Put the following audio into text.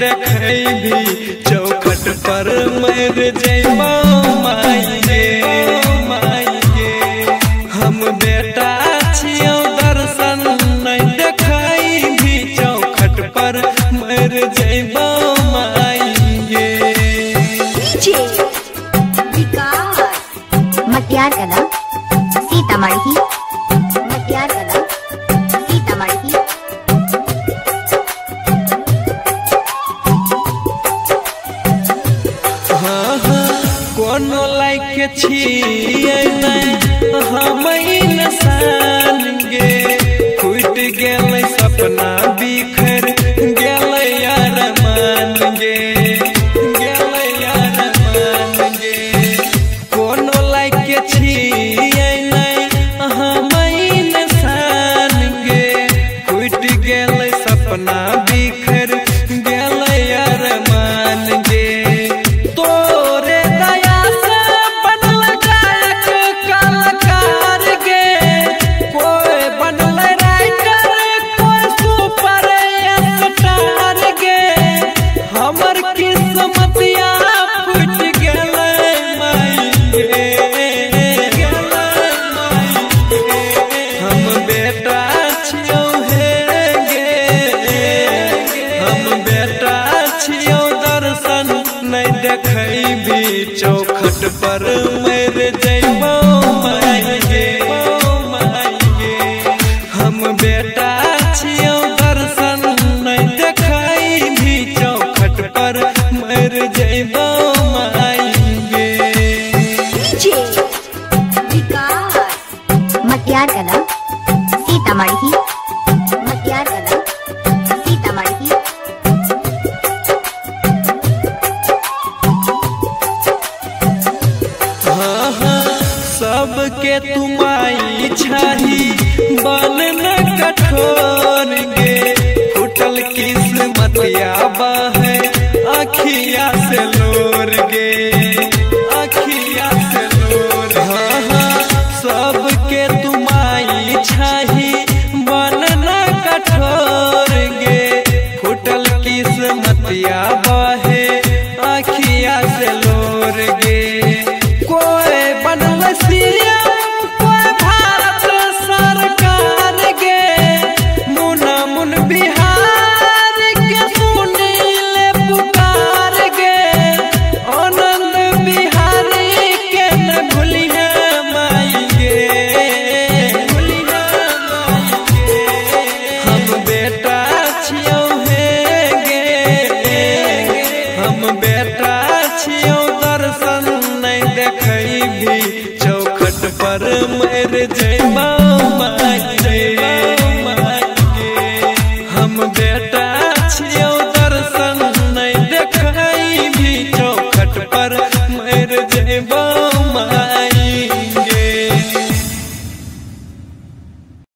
देखे भी चौखट पर मर जइबो माई गे माई गे। हम बेटा छियो दर्शन नहीं देखाई भी चौखट पर मर जइबो माई गे। मटियार कला सीतामढ़ी मटियार कला सीतामढ़ी। हाँ हाँ कोनो लायक छियै हम इंसान गे। फूट गेलै सपना बिखर गेलै अरमान गे गेलै अरमान गे। कोनो लायक छियै हम इंसान गे। फूट गेलै सपना बिखर गेलै अरमान गे। तोरे दया से बनल गायक कलाकार गे। कोई बनल राइटर कोई सुपर स्टार गे। हमर किस्मतिया फूट गेलै माई गे गेलै माई गे। हम बेटा छियौ हे गे हम बेटा छियौ दर्शन नहीं देखैबी चौखट पर मर जइबो माई गे माई गे। हम बेटा छियौ दर्शन नहीं देखैबी चौखट पर मर जइबो माई गे। मटियार कला सीतामढ़ी मटियार कला सीतामढ़ी। हाँ हाँ सबके तुमाई छाही बनना कठोर गे। फुटल किस्मतिया बहे अखिया से लोर गे अखिया से लोर। हाँ हाँ सबके तुमाई छाही बनना कठोर गे। फुटल किस्मतिया बहे अखिया से लोर गे। कोई बनल सीएम कोई भारत सरकार गे। मुना मुन बिहार के सुनील पुकार गे। आनंद बिहारी के न भूलिहे माई गे भूलिहे माई गे। हम बेटा छियौ हे गे हम बेटा छियौ दर्शन नहीं देखैबी चौखट पर मर जइबो।